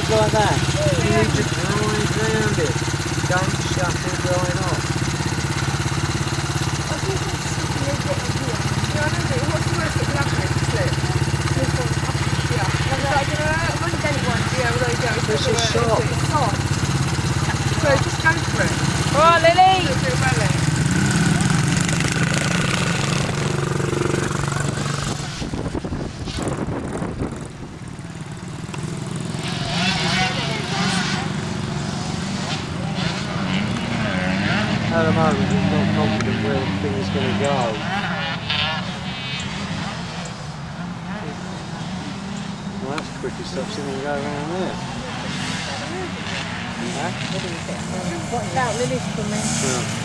like that. You need to drive round it. Don't shut it right off. I think it's something a bit of here. Yeah, I don't know. What's the worst that can happen if it slips? This one. Yeah. I've only done it once. Yeah, well, there you go. This is soft. It's soft. So just go for it. Come on, Lily! Do it well then. At the moment, he's not confident where the thing is going to go. Well, that's the quickest I've seen him go around there. Watch out, Lily's coming. Yeah.